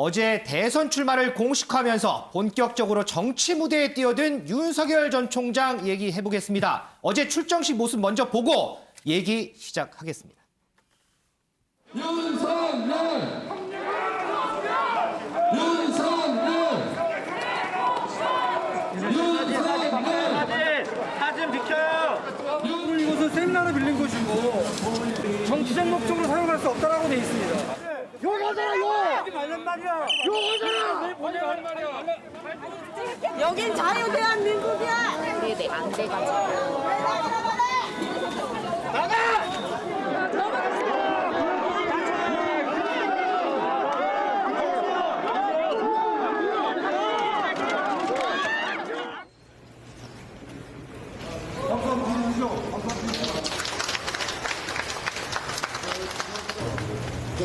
어제 대선 출마를 공식화하면서 본격적으로 정치 무대에 뛰어든 윤석열 전 총장 얘기해보겠습니다. 어제 출정식 모습 먼저 보고 얘기 시작하겠습니다. 윤석열! 윤석열! 사진 비켜요. 오늘 이것은 세미나로 빌린 것이고 정치적 목적으로 사용할 수 없다라고 돼 있습니다. 욕하잖아 욕! 하지 말란 말이야. 욕하잖아. 여긴 자유대한민국이야. 우리 안 돼가지고.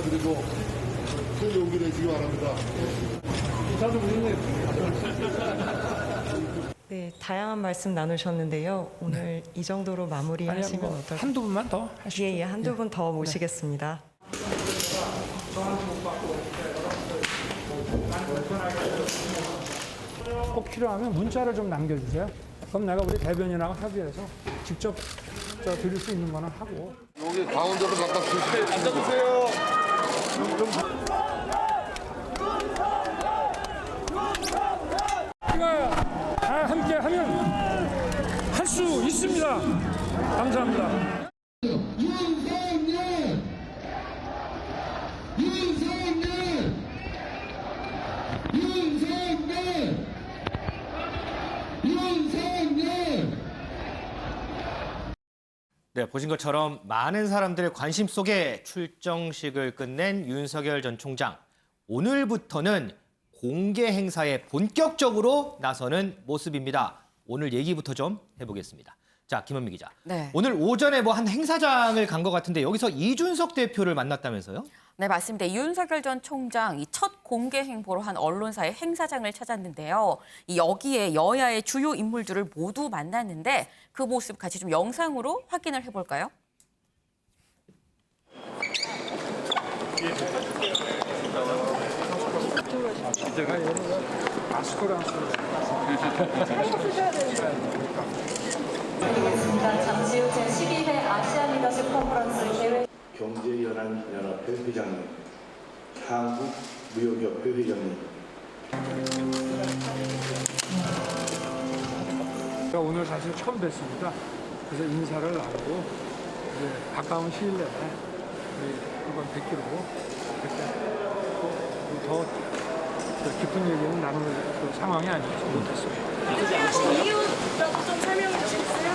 그리고 큰 용기 내시기 바랍니다. 네, 다양한 말씀 나누셨는데요. 오늘 이 정도로 마무리하시면 어떨까요? 한두 분만 더 하시죠. 예, 한두 분 더 모시겠습니다. 꼭 필요하면 문자를 좀 남겨주세요. 그럼 내가 우리 대변인하고 협의해서 직접 드릴 수 있는 거는 하고. 여기 가운데로 갖다 주세요. 앉아주세요. 우리가 다 함께하면 할 수 있습니다. 감사합니다. 윤석열! 윤석열! 윤석열! 윤석열! 네, 보신 것처럼 많은 사람들의 관심 속에 출정식을 끝낸 윤석열 전 총장. 오늘부터는 공개 행사에 본격적으로 나서는 모습입니다. 오늘 얘기부터 좀 해보겠습니다. 자, 김원미 기자. 네. 오늘 오전에 뭐 한 행사장을 간 것 같은데 여기서 이준석 대표를 만났다면서요? 네, 맞습니다. 윤석열 전 총장 이 첫 공개 행보로 한 언론사의 행사장을 찾았는데요. 여기에 여야의 주요 인물들을 모두 만났는데 그 모습 같이 좀 영상으로 확인을 해볼까요? 잠시 후 제12회 아시아 리더십 컨퍼런스 대회 경제연합회 회장님, 한국무역협회 회장님. 제가 오늘 사실 처음 뵀습니다. 그래서 인사를 나누고 이제 가까운 시일 내에 한번 뵙기로 그렇게 더 깊은 얘기는 나눌 그 상황이 아니어서 못했습니다. 이유라도 좀 설명해 주시겠어요?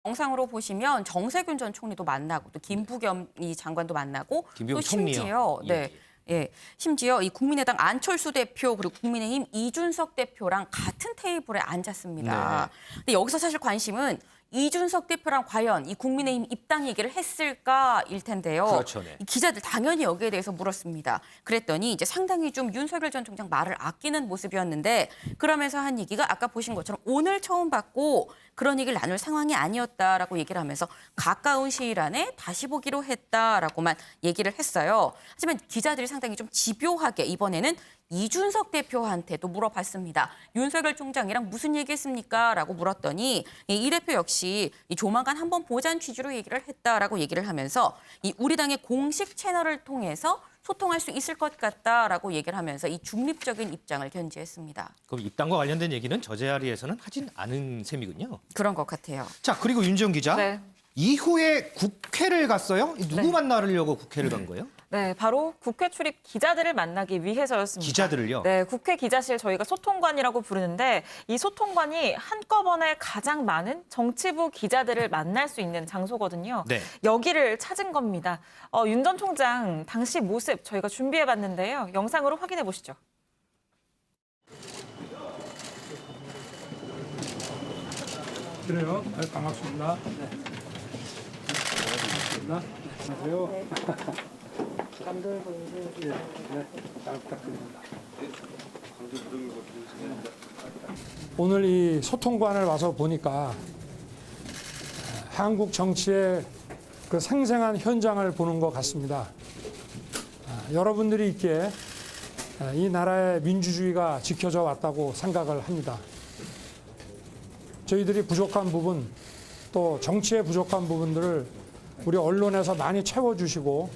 영상으로 보시면 정세균 전 총리도 만나고 또 김부겸 이 장관도 만나고 김부겸 또 총리요? 심지어 심지어 이 국민의당 안철수 대표 그리고 국민의힘 이준석 대표랑 같은 테이블에 앉았습니다. 근데 여기서 사실 관심은 이준석 대표랑 과연 이 국민의힘 입당 얘기를 했을까일 텐데요. 그렇죠, 네. 이 기자들 당연히 여기에 대해서 물었습니다. 그랬더니 이제 상당히 좀 윤석열 전 총장 말을 아끼는 모습이었는데 그러면서 한 얘기가 아까 보신 것처럼 오늘 처음 봤고 그런 얘기를 나눌 상황이 아니었다라고 얘기를 하면서 가까운 시일 안에 다시 보기로 했다라고만 얘기를 했어요. 하지만 기자들이 상당히 좀 집요하게 이번에는 이준석 대표한테도 물어봤습니다. 윤석열 총장이랑 무슨 얘기했습니까? 라고 물었더니 이 대표 역시 조만간 한번 보자는 취지로 얘기를 했다라고 얘기를 하면서 이 우리 당의 공식 채널을 통해서 소통할 수 있을 것 같다라고 얘기를 하면서 이 중립적인 입장을 견지했습니다. 그럼 입당과 관련된 얘기는 저 자리에서는 하진 않은 셈이군요. 그런 것 같아요. 자, 그리고 윤지영 기자. 네. 이후에 국회를 갔어요? 누구 네. 만나려고 국회를 간 거예요? 네, 바로 국회 출입 기자들을 만나기 위해서였습니다. 기자들을요? 네, 국회 기자실 저희가 소통관이라고 부르는데 이 소통관이 한꺼번에 가장 많은 정치부 기자들을 만날 수 있는 장소거든요. 네. 여기를 찾은 겁니다. 윤 전 총장 당시 모습 저희가 준비해봤는데요. 영상으로 확인해 보시죠. 그래요. 네, 반갑습니다. 안녕하세요. 잘 부탁드립니다. 오늘 이 소통관을 와서 보니까 한국 정치의 그 생생한 현장을 보는 것 같습니다. 여러분들이 있기에 이 나라의 민주주의가 지켜져 왔다고 생각을 합니다. 저희들이 부족한 부분, 또 정치에 부족한 부분들을 우리 언론에서 많이 채워주시고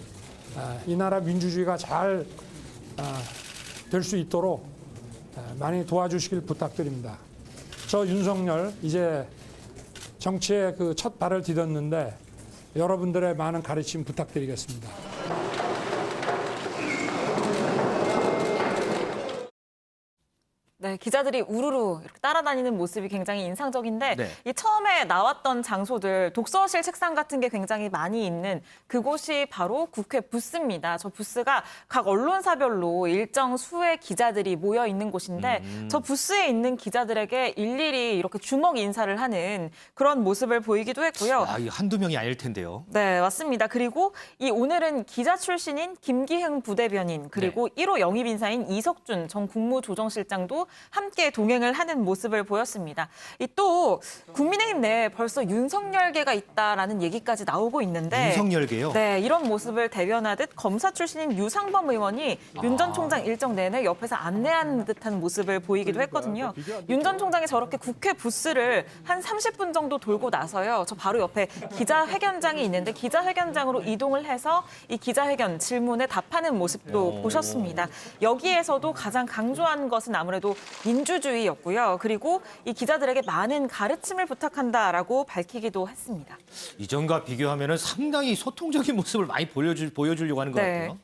이 나라 민주주의가 잘 될 수 있도록 많이 도와주시길 부탁드립니다. 저 윤석열 이제 정치에 그 첫 발을 디뎠는데 여러분들의 많은 가르침 부탁드리겠습니다. 네, 기자들이 우르르 이렇게 따라다니는 모습이 굉장히 인상적인데 네. 이 처음에 나왔던 장소들 독서실 책상 같은 게 굉장히 많이 있는 그곳이 바로 국회 부스입니다. 저 부스가 각 언론사별로 일정 수의 기자들이 모여 있는 곳인데 저 부스에 있는 기자들에게 일일이 이렇게 주먹 인사를 하는 그런 모습을 보이기도 했고요. 아, 이 한두 명이 아닐 텐데요. 네, 맞습니다. 그리고 이 오늘은 기자 출신인 김기흥 부대변인 그리고 1호 영입 인사인 이석준 전 국무조정실장도 함께 동행을 하는 모습을 보였습니다. 이 또 국민의힘 내에 벌써 윤석열계가 있다라는 얘기까지 나오고 있는데 윤석열계요? 네, 이런 모습을 대변하듯 검사 출신인 유상범 의원이 윤 전 총장 일정 내내 옆에서 안내하는 듯한 모습을 보이기도 했거든요. 윤 전 총장이 저렇게 국회 부스를 한 30분 정도 돌고 나서요. 저 바로 옆에 기자회견장이 있는데 기자회견장으로 이동을 해서 이 기자회견 질문에 답하는 모습도 보셨습니다. 여기에서도 가장 강조한 것은 아무래도 민주주의였고요. 그리고 이 기자들에게 많은 가르침을 부탁한다라고 밝히기도 했습니다. 이전과 비교하면 상당히 소통적인 모습을 많이 보여주려고 하는 것 네. 같아요.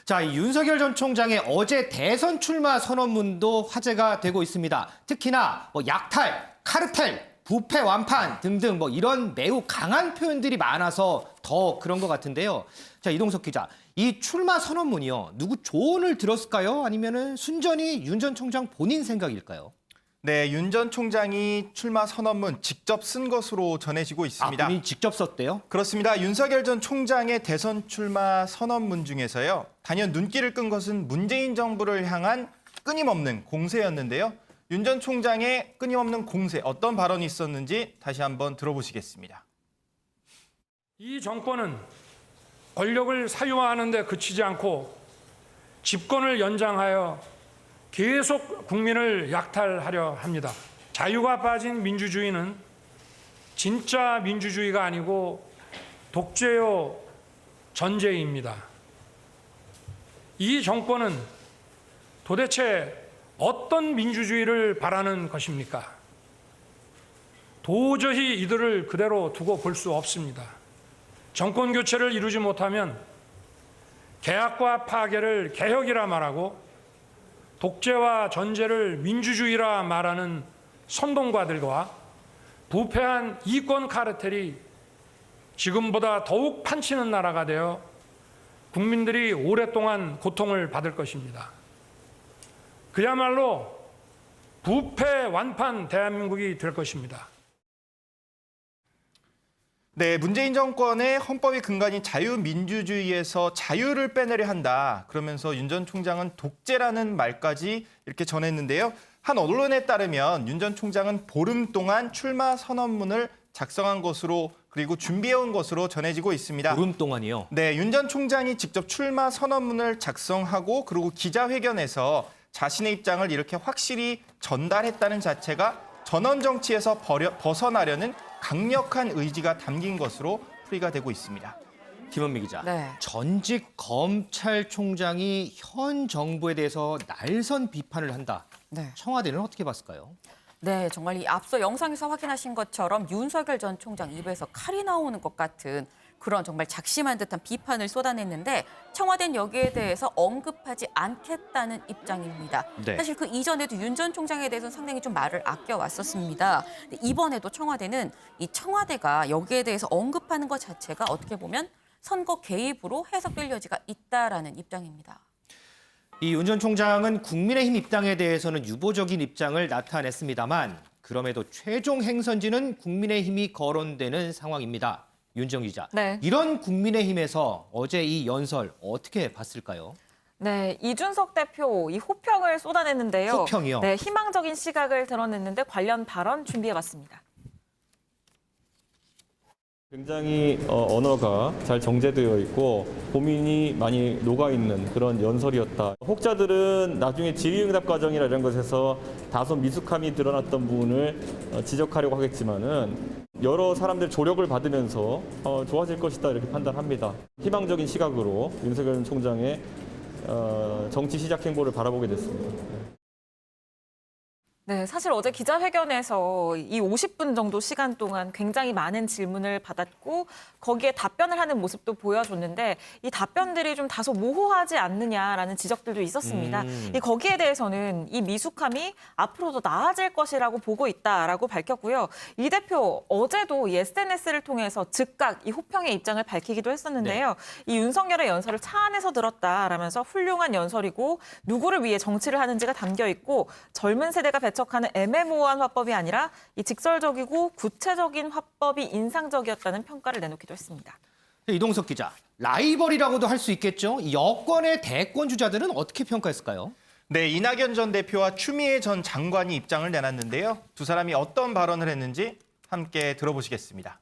자, 이 윤석열 전 총장의 어제 대선 출마 선언문도 화제가 되고 있습니다. 특히나 뭐 약탈, 카르텔, 부패 완판 등등 뭐 이런 매우 강한 표현들이 많아서 더 그런 것 같은데요. 자, 이동석 기자, 이 출마 선언문이요. 누구 조언을 들었을까요? 아니면은 순전히 윤 전 총장 본인 생각일까요? 네, 윤 전 총장이 출마 선언문 직접 쓴 것으로 전해지고 있습니다. 아, 본인이 직접 썼대요? 그렇습니다. 윤석열 전 총장의 대선 출마 선언문 중에서요. 단연 눈길을 끈 것은 문재인 정부를 향한 끊임없는 공세였는데요. 윤 전 총장의 끊임없는 공세, 어떤 발언이 있었는지 다시 한번 들어보시겠습니다. 이 정권은 권력을 사유화하는 데 그치지 않고 집권을 연장하여 계속 국민을 약탈하려 합니다. 자유가 빠진 민주주의는 진짜 민주주의가 아니고 독재요 전제입니다. 이 정권은 도대체 어떤 민주주의를 바라는 것입니까? 도저히 이들을 그대로 두고 볼 수 없습니다. 정권 교체를 이루지 못하면 개혁과 파괴를 개혁이라 말하고 독재와 전제를 민주주의라 말하는 선동가들과 부패한 이권 카르텔이 지금보다 더욱 판치는 나라가 되어 국민들이 오랫동안 고통을 받을 것입니다. 그야말로 부패 완판 대한민국이 될 것입니다. 네, 문재인 정권의 헌법의 근간인 자유민주주의에서 자유를 빼내려 한다. 그러면서 윤 전 총장은 독재라는 말까지 이렇게 전했는데요. 한 언론에 따르면 윤 전 총장은 보름 동안 출마 선언문을 작성한 것으로 그리고 준비해온 것으로 전해지고 있습니다. 보름 동안이요? 네, 윤 전 총장이 직접 출마 선언문을 작성하고 그리고 기자회견에서 자신의 입장을 이렇게 확실히 전달했다는 자체가 전원 정치에서 벗어나려는 강력한 의지가 담긴 것으로 풀이가 되고 있습니다. 김원미 기자, 네. 전직 검찰총장이 현 정부에 대해서 날선 비판을 한다. 네. 청와대는 어떻게 봤을까요? 네, 정말 이 앞서 영상에서 확인하신 것처럼 윤석열 전 총장 입에서 칼이 나오는 것 같은 그런 정말 작심한 듯한 비판을 쏟아냈는데 청와대는 여기에 대해서 언급하지 않겠다는 입장입니다. 네. 사실 그 이전에도 윤 전 총장에 대해서는 상당히 좀 말을 아껴왔었습니다. 근데 이번에도 청와대는 이 청와대가 여기에 대해서 언급하는 것 자체가 어떻게 보면 선거 개입으로 해석될 여지가 있다라는 입장입니다. 이 윤 전 총장은 국민의힘 입당에 대해서는 유보적인 입장을 나타냈습니다만 그럼에도 최종 행선지는 국민의힘이 거론되는 상황입니다. 윤정 기자, 네. 이런 국민의힘에서 어제 이 연설 어떻게 봤을까요? 네, 이준석 대표 이 호평을 쏟아냈는데요. 호평이요? 네, 희망적인 시각을 드러냈는데 관련 발언 준비해봤습니다. 굉장히 언어가 잘 정제되어 있고 고민이 많이 녹아있는 그런 연설이었다. 혹자들은 나중에 질의응답 과정이나 이런 것에서 다소 미숙함이 드러났던 부분을 지적하려고 하겠지만은 여러 사람들 조력을 받으면서 좋아질 것이다 이렇게 판단합니다. 희망적인 시각으로 윤석열 전 총장의 정치 시작 행보를 바라보게 됐습니다. 네, 사실 어제 기자회견에서 이 50분 정도 시간 동안 굉장히 많은 질문을 받았고 거기에 답변을 하는 모습도 보여줬는데 이 답변들이 좀 다소 모호하지 않느냐라는 지적들도 있었습니다. 거기에 대해서는 이 미숙함이 앞으로도 나아질 것이라고 보고 있다라고 밝혔고요. 이 대표 어제도 이 SNS를 통해서 즉각 이 호평의 입장을 밝히기도 했었는데요. 이 윤석열의 연설을 차 안에서 들었다라면서 훌륭한 연설이고 누구를 위해 정치를 하는지가 담겨 있고 젊은 세대가 배척하는 애매모호한 화법이 아니라 이 직설적이고 구체적인 화법이 인상적이었다는 평가를 내놓기도 했습니다. 이동석 기자, 라이벌이라고도 할 수 있겠죠. 여권의 대권 주자들은 어떻게 평가했을까요? 네, 이낙연 전 대표와 추미애 전 장관이 입장을 내놨는데요. 두 사람이 어떤 발언을 했는지 함께 들어보시겠습니다.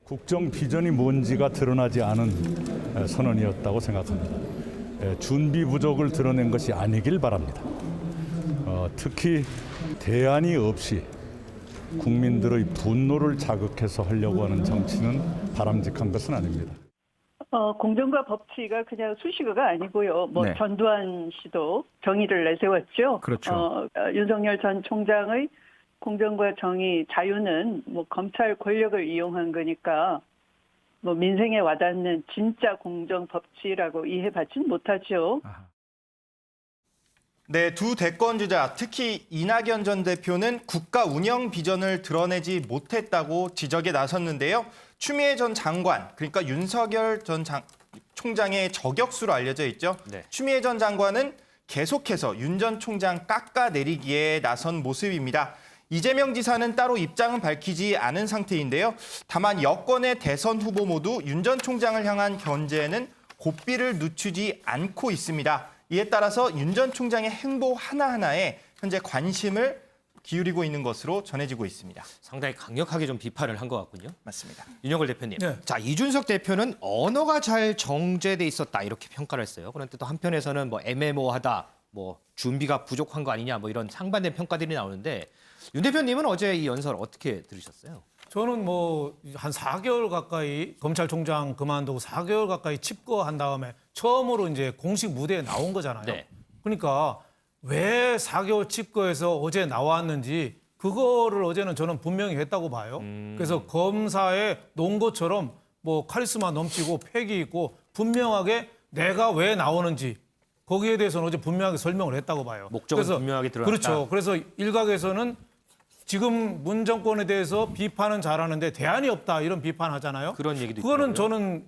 국정 비전이 뭔지가 드러나지 않은 선언이었다고 생각합니다. 준비 부족을 드러낸 것이 아니길 바랍니다. 특히 대안이 없이 국민들의 분노를 자극해서 하려고 하는 정치는 바람직한 것은 아닙니다. 공정과 법치가 그냥 수식어가 아니고요. 네. 전두환 씨도 정의를 내세웠죠. 그렇죠. 윤석열 전 총장의 공정과 정의, 자유는 검찰 권력을 이용한 거니까 민생에 와닿는 진짜 공정 법치라고 이해받지는 못하죠. 네, 두 대권 주자, 특히 이낙연 전 대표는 국가 운영 비전을 드러내지 못했다고 지적에 나섰는데요. 추미애 전 장관, 그러니까 윤석열 전 총장의 저격수로 알려져 있죠. 네. 추미애 전 장관은 계속해서 윤 전 총장 깎아내리기에 나선 모습입니다. 이재명 지사는 따로 입장은 밝히지 않은 상태인데요. 다만 여권의 대선 후보 모두 윤 전 총장을 향한 견제에는 고삐를 늦추지 않고 있습니다. 이에 따라서 윤 전 총장의 행보 하나하나에 현재 관심을 기울이고 있는 것으로 전해지고 있습니다. 상당히 강력하게 좀 비판을 한 것 같군요. 맞습니다. 윤영걸 대표님. 네. 자, 이준석 대표는 언어가 잘 정제돼 있었다 이렇게 평가를 했어요. 그런데 또 한편에서는 애매모호하다, 준비가 부족한 거 아니냐 이런 상반된 평가들이 나오는데 윤 대표님은 어제 이 연설 어떻게 들으셨어요? 저는 한 4개월 가까이 검찰총장 그만두고 4개월 가까이 집거한 다음에 처음으로 이제 공식 무대에 나온 거잖아요. 네. 그러니까 왜 4개월 집거해서 어제 나왔는지 그거를 어제는 저는 분명히 했다고 봐요. 그래서 검사에 놓은 것처럼 카리스마 넘치고 패기 있고 분명하게 내가 왜 나오는지 거기에 대해서는 어제 분명하게 설명을 했다고 봐요. 목적은 분명하게 드러났다. 그렇죠. 그래서 일각에서는 지금 문 정권에 대해서 비판은 잘하는데 대안이 없다 이런 비판하잖아요. 그런 얘기도 그거는 있더라고요. 저는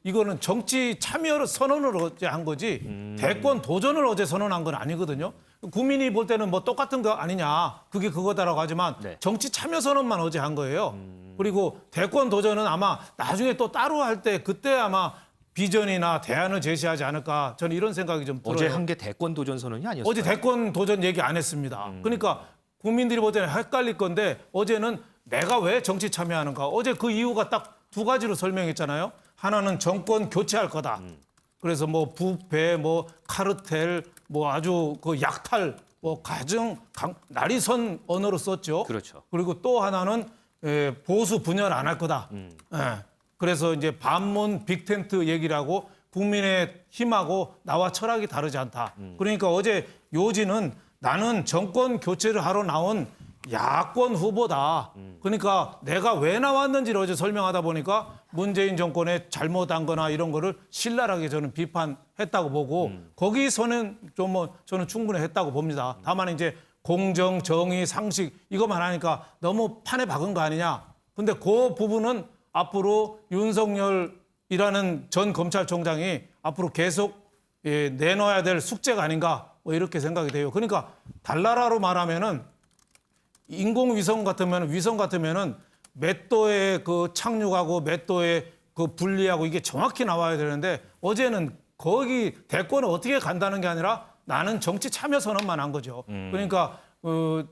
이거는 정치 참여를 선언을 어제 한 거지 대권 도전을 어제 선언한 건 아니거든요. 국민이 볼 때는 똑같은 거 아니냐 그게 그거다라고 하지만 네. 정치 참여 선언만 어제 한 거예요. 그리고 대권 도전은 아마 나중에 또 따로 할 때 그때 아마 비전이나 대안을 제시하지 않을까 저는 이런 생각이 좀 들어요. 어제 한 게 대권 도전 선언이 아니었어요? 어제 대권 도전 얘기 안 했습니다. 그러니까 국민들이 볼 때는 헷갈릴 건데 어제는 내가 왜 정치 참여하는가. 어제 그 이유가 딱 두 가지로 설명했잖아요. 하나는 정권 교체할 거다. 그래서 부패, 카르텔, 아주 약탈, 가정 날이선 언어로 썼죠. 그렇죠. 그리고 또 하나는 보수 분열 안 할 거다. 그래서 이제 반문 빅텐트 얘기를 하고 국민의 힘하고 나와 철학이 다르지 않다. 그러니까 어제 요지는 나는 정권 교체를 하러 나온 야권 후보다. 그러니까 내가 왜 나왔는지를 어제 설명하다 보니까 문재인 정권의 잘못한 거나 이런 거를 신랄하게 저는 비판했다고 보고 거기서는 저는 충분히 했다고 봅니다. 다만 이제 공정, 정의, 상식 이것만 하니까 너무 판에 박은 거 아니냐. 근데 그 부분은 앞으로 윤석열이라는 전 검찰총장이 앞으로 계속 내놔야 될 숙제가 아닌가 이렇게 생각이 돼요. 그러니까 달나라로 말하면은 인공위성 같으면은 몇 도에 착륙하고 몇 도에 분리하고 이게 정확히 나와야 되는데 어제는 거기 대권을 어떻게 간다는 게 아니라 나는 정치 참여 선언만 한 거죠. 그러니까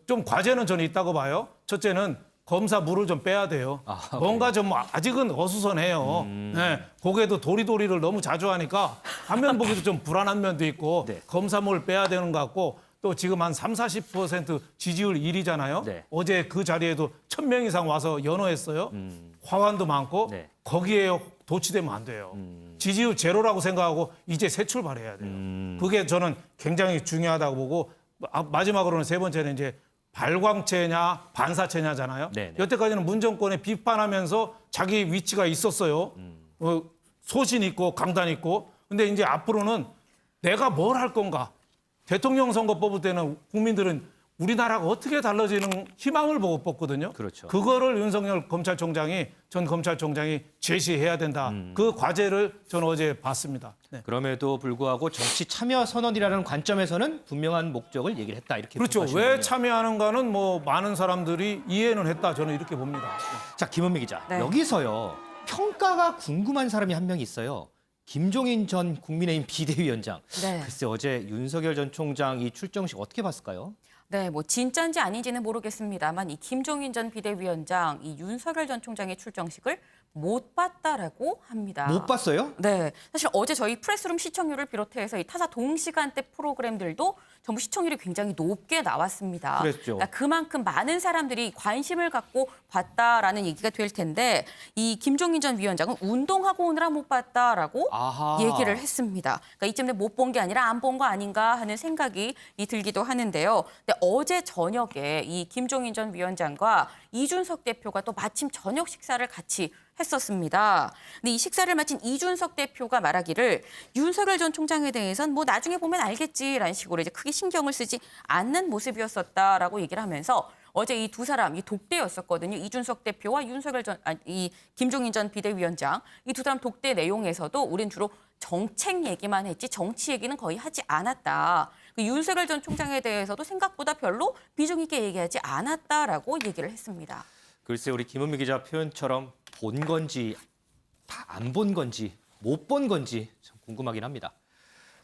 좀 과제는 저는 있다고 봐요. 첫째는 검사 물을 좀 빼야 돼요. 뭔가 좀 아직은 어수선해요. 네, 고개도 도리도리를 너무 자주 하니까 화면 보기도 좀 불안한 면도 있고 네. 검사 물을 빼야 되는 것 같고 또 지금 한 30-40% 지지율 1위잖아요. 네. 어제 그 자리에도 1,000명 이상 와서 연호했어요. 화환도 많고 네. 거기에 도취되면 안 돼요. 지지율 제로라고 생각하고 이제 새 출발해야 돼요. 그게 저는 굉장히 중요하다고 보고 마지막으로는 세 번째는 이제 발광체냐 반사체냐잖아요. 네네. 여태까지는 문 정권에 비판하면서 자기 위치가 있었어요. 소신 있고 강단 있고. 근데 이제 앞으로는 내가 뭘 할 건가. 대통령 선거 뽑을 때는 국민들은 우리나라가 어떻게 달라지는 희망을 보고 뽑거든요. 그렇죠. 그거를 윤석열 전 검찰총장이 제시해야 된다. 그 과제를 저는 어제 봤습니다. 네. 그럼에도 불구하고 정치 참여 선언이라는 관점에서는 분명한 목적을 얘기를 했다. 이렇게 그렇죠. 왜 평가하시는군요. 참여하는가는 뭐 많은 사람들이 이해는 했다. 저는 이렇게 봅니다. 자, 김은미 기자. 네. 여기서요. 평가가 궁금한 사람이 한 명 있어요. 김종인 전 국민의힘 비대위원장. 네. 글쎄 어제 윤석열 전 총장 이 출정식 어떻게 봤을까요? 네, 뭐 진짜인지 아닌지는 모르겠습니다만 이 김종인 전 비대위원장, 이 윤석열 전 총장의 출정식을 못 봤다라고 합니다. 못 봤어요? 네, 사실 어제 저희 프레스룸 시청률을 비롯해서 이 타사 동시간대 프로그램들도 전부 시청률이 굉장히 높게 나왔습니다. 그랬죠. 그러니까 그만큼 많은 사람들이 관심을 갖고 봤다라는 얘기가 될 텐데 이 김종인 전 위원장은 운동하고 오느라 못 봤다라고 아하. 얘기를 했습니다. 그러니까 이쯤에 못 본 게 아니라 안 본 거 아닌가 하는 생각이 들기도 하는데요. 근데 어제 저녁에 이 김종인 전 위원장과 이준석 대표가 또 마침 저녁 식사를 같이 했었습니다. 근데 이 식사를 마친 이준석 대표가 말하기를 윤석열 전 총장에 대해선 뭐 나중에 보면 알겠지라는 식으로 이제 크게 신경을 쓰지 않는 모습이었었다라고 얘기를 하면서 어제 이 두 사람 이 독대였었거든요. 이준석 대표와 이 김종인 전 비대위원장 이 두 사람 독대 내용에서도 우린 주로 정책 얘기만 했지 정치 얘기는 거의 하지 않았다. 그 윤석열 전 총장에 대해서도 생각보다 별로 비중 있게 얘기하지 않았다라고 얘기를 했습니다. 글쎄 우리 김은미 기자 표현처럼 본 건지 다 안 본 건지 못 본 건지 참 궁금하긴 합니다.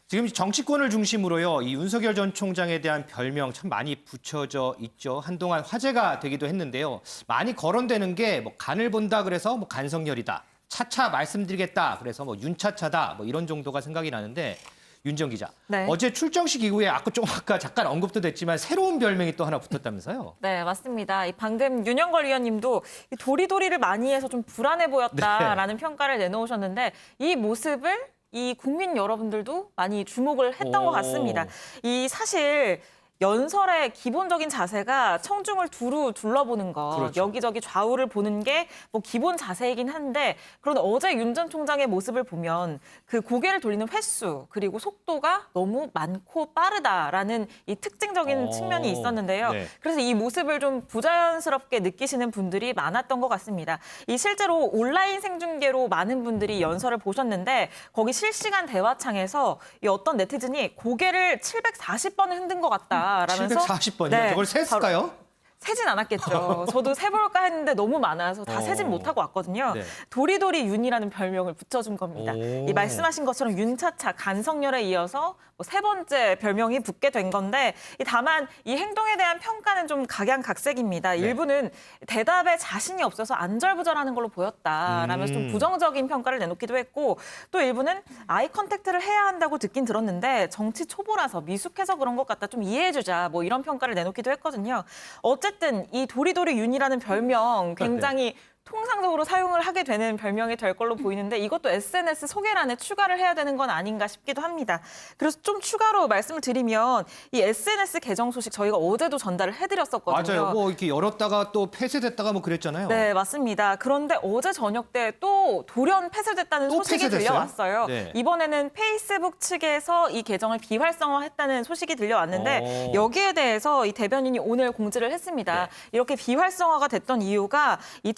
지금 정치권을 중심으로요. 이 윤석열 전 총장에 대한 별명 참 많이 붙여져 있죠. 한동안 화제가 되기도 했는데요. 많이 거론되는 게 뭐 간을 본다 그래서 뭐 간성열이다. 차차 말씀드리겠다. 그래서 뭐 윤차차다. 뭐 이런 정도가 생각이 나는데 윤지영 기자. 네. 어제 출정식 이후에 아까 잠깐 언급도 됐지만 새로운 별명이 또 하나 붙었다면서요? 네, 맞습니다. 방금 윤영걸 위원님도 이 도리도리를 많이 해서 좀 불안해 보였다라는 평가를 내놓으셨는데 이 모습을 이 국민 여러분들도 많이 주목을 했던 것 같습니다. 이 사실 연설의 기본적인 자세가 청중을 두루 둘러보는 것, 그렇죠. 여기저기 좌우를 보는 게 뭐 기본 자세이긴 한데 그런데 어제 윤 전 총장의 모습을 보면 그 고개를 돌리는 횟수 그리고 속도가 너무 많고 빠르다라는 이 특징적인 측면이 있었는데요. 네. 그래서 이 모습을 좀 부자연스럽게 느끼시는 분들이 많았던 것 같습니다. 이 실제로 온라인 생중계로 많은 분들이 연설을 보셨는데 거기 실시간 대화창에서 이 어떤 네티즌이 고개를 740번을 흔든 것 같다. 라면서 740번이요? 네, 저걸 셌을까요? 세진 않았겠죠. 저도 세볼까 했는데 너무 많아서 다 세진 못하고 왔거든요. 네. 도리도리 윤이라는 별명을 붙여준 겁니다. 오. 이 말씀하신 것처럼 윤차차 간성열에 이어서 뭐 세 번째 별명이 붙게 된 건데 다만 이 행동에 대한 평가는 좀 각양각색입니다. 일부는 대답에 자신이 없어서 안절부절하는 걸로 보였다라면서 좀 부정적인 평가를 내놓기도 했고 또 일부는 아이 컨택트를 해야 한다고 듣긴 들었는데 정치 초보라서 미숙해서 그런 것 같다. 좀 이해해주자. 뭐 이런 평가를 내놓기도 했거든요. 어쨌든 이 도리도리 윤이라는 별명 굉장히 통상적으로 사용을 하게 되는 별명이 될 걸로 보이는데 이것도 SNS 소개란에 추가를 해야 되는 건 아닌가 싶기도 합니다. 그래서 좀 추가로 말씀을 드리면 이 SNS 개정 소식 저희가 어제도 전달을 해드렸었거든요. 맞아요. 뭐 이렇게 열었다가 또 폐쇄됐다가 뭐 그랬잖아요. 네, 맞습니다. 그런데 어제 저녁 때 또 돌연 폐쇄됐다는 또 소식이 폐쇄됐어요? 들려왔어요. 네. 이번에는 페이스북 측에서 이 계정을 비활성화했다는 소식이 들려왔는데 여기에 대해서 이 대변인이 오늘 공지를 했습니다. 이렇게 비활성화가 됐던 이유가 이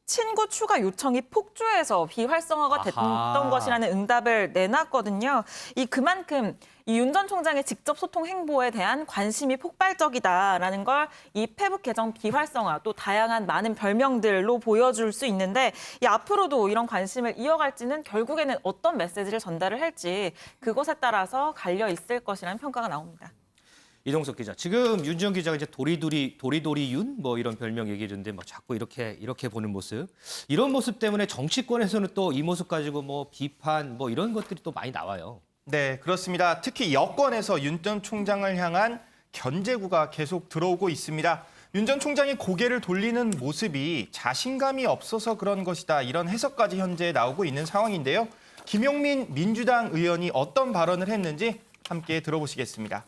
친구 추가 요청이 폭주해서 비활성화가 됐던 것이라는 응답을 내놨거든요. 그만큼 이 윤 전 총장의 직접 소통 행보에 대한 관심이 폭발적이다라는 걸 이 페북 계정 비활성화 또 다양한 많은 별명들로 보여줄 수 있는데 앞으로도 이런 관심을 이어갈지는 결국에는 어떤 메시지를 전달을 할지 그것에 따라서 갈려 있을 것이라는 평가가 나옵니다. 이동석 기자, 지금 윤지영 기자가 이제 도리도리윤 뭐 이런 별명 얘기했는데 막 자꾸 이렇게 보는 모습, 이런 모습 때문에 정치권에서는 또 이 모습 가지고 뭐 비판 뭐 이런 것들이 또 많이 나와요. 네, 그렇습니다. 특히 여권에서 윤 전 총장을 향한 견제구가 계속 들어오고 있습니다. 윤 전 총장이 고개를 돌리는 모습이 자신감이 없어서 그런 것이다, 이런 해석까지 현재 나오고 있는 상황인데요. 김용민 민주당 의원이 어떤 발언을 했는지 함께 들어보시겠습니다.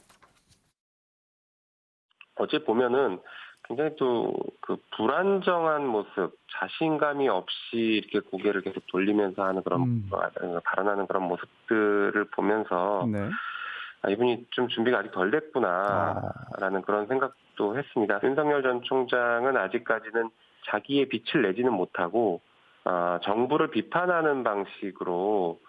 어제 보면은 굉장히 또 그 불안정한 모습, 자신감이 없이 이렇게 고개를 계속 돌리면서 하는 그런 발언하는 그런 모습들을 보면서 이분이 좀 준비가 아직 덜 됐구나라는 그런 생각도 했습니다. 윤석열 전 총장은 아직까지는 자기의 빛을 내지는 못하고 정부를 비판하는 방식으로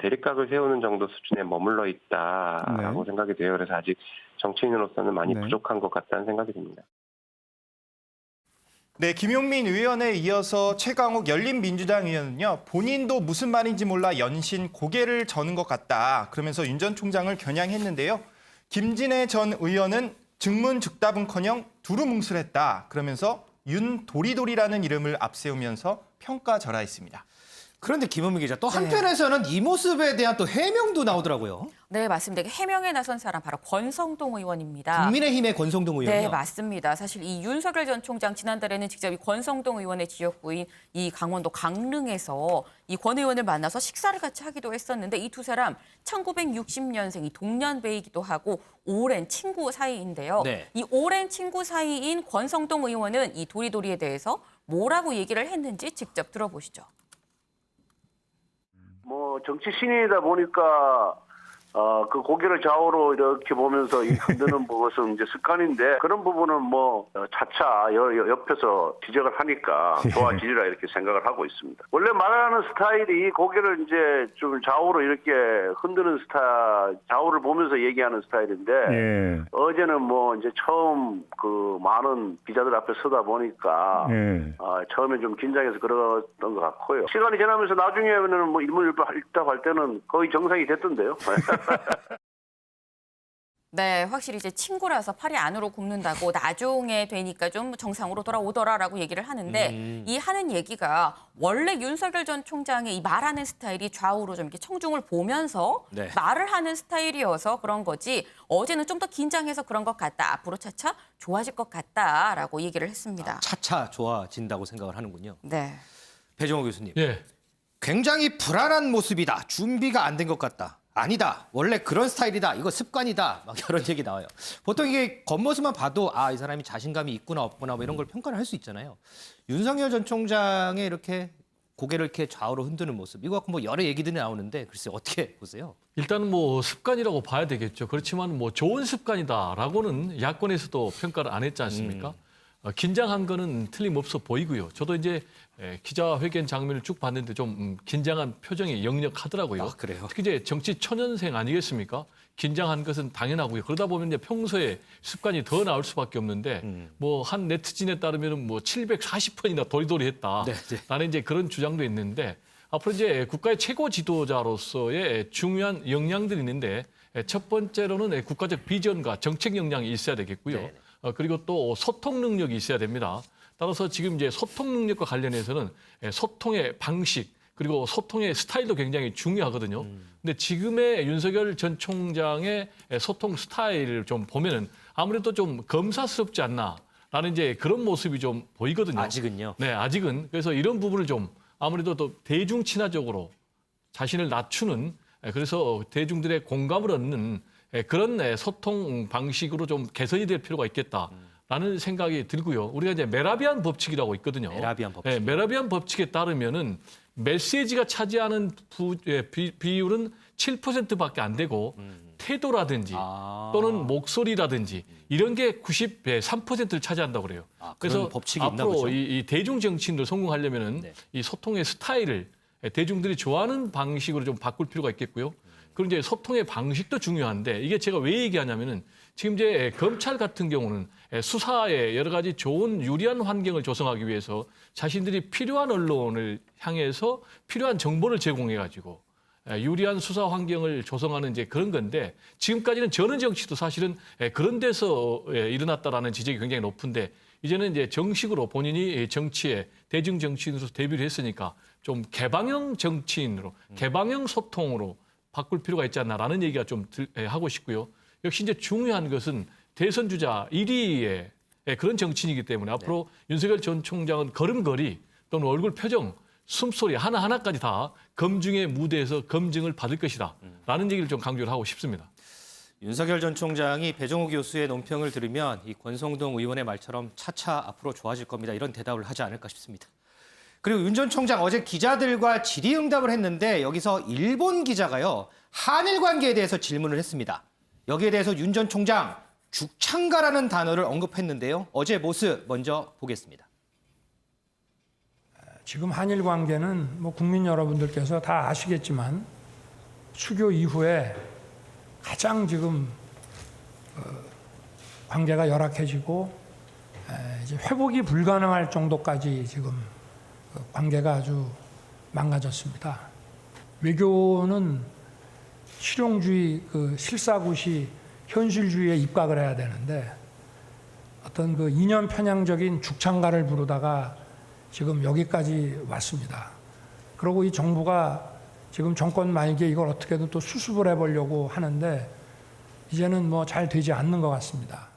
대립각을 세우는 정도 수준에 머물러 있다라고 생각이 돼요. 그래서 아직 정치인으로서는 많이 부족한 것 같다는 생각이 듭니다. 네, 김용민 의원에 이어서 최강욱 열린민주당 의원은요, 본인도 무슨 말인지 몰라 연신 고개를 저는 것 같다, 그러면서 윤 전 총장을 겨냥했는데요. 김진애 전 의원은 즉문즉답은커녕 두루뭉술했다, 그러면서 윤도리도리라는 이름을 앞세우면서 평가절하했습니다. 그런데 김은미 기자, 또 한편에서는 이 모습에 대한 또 해명도 나오더라고요. 네, 맞습니다. 해명에 나선 사람 바로 권성동 의원입니다. 국민의힘의 권성동 의원이요? 네, 맞습니다. 사실 이 윤석열 전 총장 지난달에는 직접 이 권성동 의원의 지역구인 이 강원도 강릉에서 이 권 의원을 만나서 식사를 같이 하기도 했었는데, 이 두 사람 1960년생 이 동년배이기도 하고 오랜 친구 사이인데요. 네. 이 오랜 친구 사이인 권성동 의원은 이 도리도리에 대해서 뭐라고 얘기를 했는지 직접 들어보시죠. 뭐 정치 신인이다 보니까 그 고개를 좌우로 이렇게 보면서 흔드는 것은 이제 습관인데, 그런 부분은 뭐 차차 옆에서 지적을 하니까 좋아지리라 이렇게 생각을 하고 있습니다. 원래 말하는 스타일이 고개를 이제 좀 좌우로 이렇게 흔드는 스타일, 좌우를 보면서 얘기하는 스타일인데, 어제는 뭐 이제 처음 그 많은 기자들 앞에 서다 보니까 처음에 좀 긴장해서 그랬던 것 같고요. 시간이 지나면서 나중에는 뭐 일문일답 할 때는 거의 정상이 됐던데요. 네, 확실히 이제 친구라서 팔이 안으로 굽는다고 나중에 되니까 좀 정상으로 돌아오더라라고 얘기를 하는데, 이 하는 얘기가 원래 윤석열 전 총장의 이 말하는 스타일이 좌우로 좀 이렇게 청중을 보면서 말을 하는 스타일이어서 그런 거지, 어제는 좀 더 긴장해서 그런 것 같다, 앞으로 차차 좋아질 것 같다라고 얘기를 했습니다. 차차 좋아진다고 생각을 하는군요. 네. 배종호 교수님. 굉장히 불안한 모습이다. 준비가 안 된 것 같다. 아니다. 원래 그런 스타일이다. 이거 습관이다. 막 이런 얘기 나와요. 보통 이게 겉모습만 봐도 이 사람이 자신감이 있구나 없구나 뭐 이런 걸 평가를 할 수 있잖아요. 윤석열 전 총장의 이렇게 고개를 이렇게 좌우로 흔드는 모습, 이거 갖고 뭐 여러 얘기들이 나오는데 글쎄 어떻게 보세요? 일단은 뭐 습관이라고 봐야 되겠죠. 그렇지만 뭐 좋은 습관이다라고는 야권에서도 평가를 안 했지 않습니까? 긴장한 거는 틀림없어 보이고요. 저도 이제 기자회견 장면을 쭉 봤는데 좀 긴장한 표정이 역력하더라고요. 그래요? 특히 이제 정치 초년생 아니겠습니까? 긴장한 것은 당연하고요. 그러다 보면 이제 평소에 습관이 더 나올 수밖에 없는데, 뭐 한 네티즌에 따르면 뭐 740번이나 도리도리 했다. 나는 이제 그런 주장도 있는데, 앞으로 이제 국가의 최고 지도자로서의 중요한 역량들이 있는데, 첫 번째로는 국가적 비전과 정책 역량이 있어야 되겠고요. 그리고 또 소통 능력이 있어야 됩니다. 따라서 지금 이제 소통 능력과 관련해서는 소통의 방식, 그리고 소통의 스타일도 굉장히 중요하거든요. 근데 지금의 윤석열 전 총장의 소통 스타일을 좀 보면은 아무래도 좀 검사스럽지 않나라는 이제 그런 모습이 좀 보이거든요. 아직은요? 네, 아직은. 그래서 이런 부분을 좀 아무래도 또 대중 친화적으로 자신을 낮추는, 그래서 대중들의 공감을 얻는 그런 소통 방식으로 좀 개선이 될 필요가 있겠다라는 생각이 들고요. 우리가 이제 메라비안 법칙이라고 있거든요. 메라비안 법칙. 네, 메라비안 법칙에 따르면은 메시지가 차지하는 비율은 7%밖에 안 되고, 태도라든지 또는 목소리라든지 이런 게 93%를 차지한다고 그래요. 그래서 법칙이 있나 앞으로 보죠? 이 대중 정치인들 성공하려면은 이 소통의 스타일을 대중들이 좋아하는 방식으로 좀 바꿀 필요가 있겠고요. 그리고 이제 소통의 방식도 중요한데, 이게 제가 왜 얘기하냐면은 지금 이제 검찰 같은 경우는 수사에 여러 가지 좋은 유리한 환경을 조성하기 위해서 자신들이 필요한 언론을 향해서 필요한 정보를 제공해 가지고 유리한 수사 환경을 조성하는 이제 그런 건데 지금까지는 전원 정치도 사실은 그런 데서 일어났다라는 지적이 굉장히 높은데 이제는 이제 정식으로 본인이 정치에 대중 정치인으로서 데뷔를 했으니까 좀 개방형 정치인으로 개방형 소통으로 바꿀 필요가 있지 않나라는 얘기가 좀 하고 싶고요. 역시 이제 중요한 것은 대선 주자 1위의 그런 정치인이기 때문에 앞으로 윤석열 전 총장은 걸음걸이 또는 얼굴 표정, 숨소리 하나하나까지 다 검증의 무대에서 검증을 받을 것이다 라는 얘기를 좀 강조를 하고 싶습니다. 윤석열 전 총장이 배종욱 교수의 논평을 들으면 이 권성동 의원의 말처럼 차차 앞으로 좋아질 겁니다. 이런 대답을 하지 않을까 싶습니다. 그리고 윤 전 총장 어제 기자들과 질의응답을 했는데 여기서 일본 기자가요. 한일 관계에 대해서 질문을 했습니다. 여기에 대해서 윤 전 총장 죽창가라는 단어를 언급했는데요. 어제 모습 먼저 보겠습니다. 지금 한일 관계는 뭐 국민 여러분들께서 다 아시겠지만 수교 이후에 가장 지금 관계가 열악해지고 이제 회복이 불가능할 정도까지 지금 관계가 아주 망가졌습니다. 외교는 실용주의, 실사구시, 현실주의에 입각을 해야 되는데 어떤 그 이념 편향적인 죽창가를 부르다가 지금 여기까지 왔습니다. 그리고 이 정부가 지금 정권 말기에 이걸 어떻게든 또 수습을 해보려고 하는데 이제는 뭐 잘 되지 않는 것 같습니다.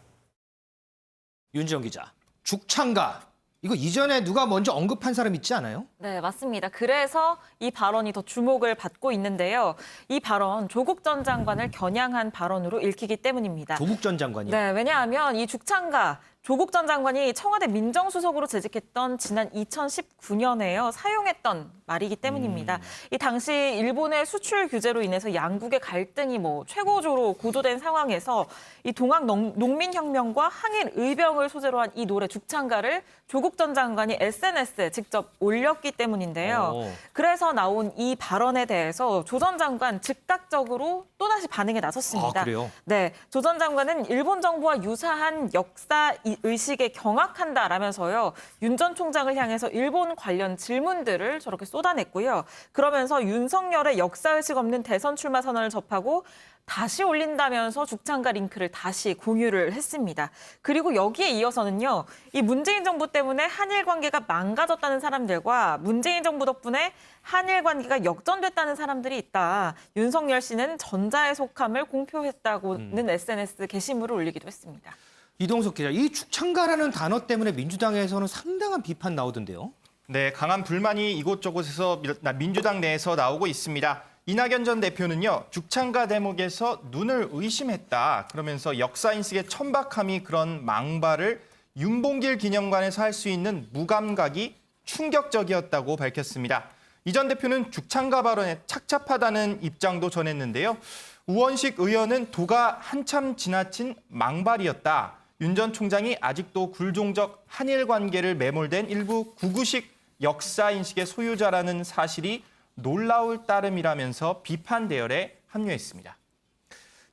윤지영 기자, 죽창가. 이거 이전에 누가 먼저 언급한 사람 있지 않아요? 네, 맞습니다. 그래서 이 발언이 더 주목을 받고 있는데요. 이 발언 조국 전 장관을 겨냥한 발언으로 읽히기 때문입니다. 조국 전 장관이요? 네, 왜냐하면 이 죽창가 조국 전 장관이 청와대 민정수석으로 재직했던 지난 2019년에요. 사용했던 말이기 때문입니다. 이 당시 일본의 수출 규제로 인해서 양국의 갈등이 최고조로 고조된 상황에서 이 동학 농민혁명과 항일 의병을 소재로 한 이 노래 죽창가를 조국 전 장관이 SNS에 직접 올렸기 때문인데요. 그래서 나온 이 발언에 대해서 조 전 장관 즉각적으로 또다시 반응에 나섰습니다. 아, 그래요? 네, 조 전 장관은 일본 정부와 유사한 역사 의식에 경악한다라면서요. 윤 전 총장을 향해서 일본 관련 질문들을 저렇게 쏟아냈고요. 그러면서 윤석열의 역사의식 없는 대선 출마 선언을 접하고 다시 올린다면서 죽창가 링크를 다시 공유를 했습니다. 그리고 여기에 이어서는요. 이 문재인 정부 때문에 한일 관계가 망가졌다는 사람들과 문재인 정부 덕분에 한일 관계가 역전됐다는 사람들이 있다. 윤석열 씨는 전자에 속함을 공표했다고는 SNS 게시물을 올리기도 했습니다. 이동석 기자, 이 죽창가라는 단어 때문에 민주당에서는 상당한 비판 나오던데요. 네, 강한 불만이 이곳저곳에서 민주당 내에서 나오고 있습니다. 이낙연 전 대표는요, 죽창가 대목에서 눈을 의심했다. 그러면서 역사인식의 천박함이 그런 망발을 윤봉길 기념관에서 할 수 있는 무감각이 충격적이었다고 밝혔습니다. 이 전 대표는 죽창가 발언에 착잡하다는 입장도 전했는데요. 우원식 의원은 도가 한참 지나친 망발이었다. 윤 전 총장이 아직도 굴종적 한일 관계를 매몰된 일부 구구식 역사인식의 소유자라는 사실이 놀라울 따름이라면서 비판 대열에 합류했습니다.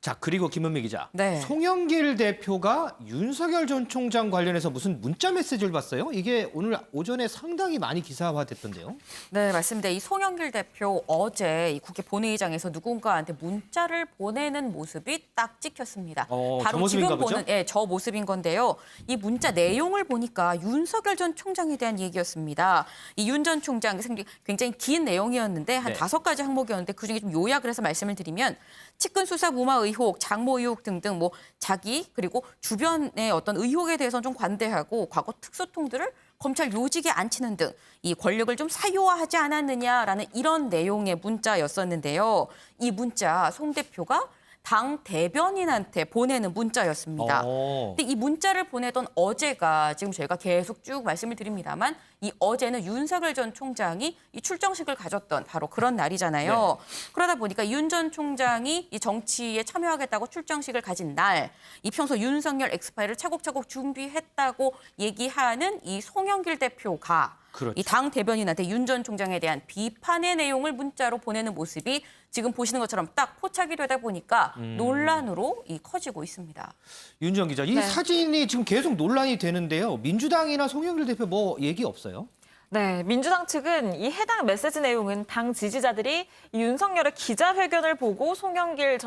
자, 그리고 김은미 기자. 네. 송영길 대표가 윤석열 전 총장 관련해서 무슨 문자 메시지를 봤어요? 이게 오늘 오전에 상당히 많이 기사화됐던데요. 네, 맞습니다. 이 송영길 대표 어제 이 국회 본회의장에서 누군가한테 문자를 보내는 모습이 딱 찍혔습니다. 바로 지금 보는 저 모습인 건데요. 이 문자 내용을 보니까 윤석열 전 총장에 대한 얘기였습니다. 이 윤 전 총장 굉장히 긴 내용이었는데 한 5가지 항목이었는데 그중에 좀 요약을 해서 말씀을 드리면 측근 수사 무마 의혹, 장모 의혹 등등 자기 그리고 주변의 어떤 의혹에 대해서는 좀 관대하고 과거 특수통들을 검찰 요직에 앉히는 등 이 권력을 좀 사유화하지 않았느냐라는 이런 내용의 문자였었는데요. 이 문자 송 대표가 당 대변인한테 보내는 문자였습니다. 근데 이 문자를 보내던 어제가 지금 저희가 계속 쭉 말씀을 드립니다만 이 어제는 윤석열 전 총장이 이 출정식을 가졌던 바로 그런 날이잖아요. 네. 그러다 보니까 윤 전 총장이 이 정치에 참여하겠다고 출정식을 가진 날, 이 평소 윤석열 엑스파일을 차곡차곡 준비했다고 얘기하는 이 송영길 대표가 그렇죠. 이 당 대변인한테 윤 전 총장에 대한 비판의 내용을 문자로 보내는 모습이 지금 보시는 것처럼 딱 포착이 되다 보니까 논란으로 커지고 있습니다. 윤지영 기자, 이 사진이 지금 계속 논란이 되는데요. 민주당이나 송영길 대표 얘기 없어요? 네, 민주당 측은 이 해당 메시지 내용은 당 지지자들이 이 윤석열의 기자회견을 보고 송영길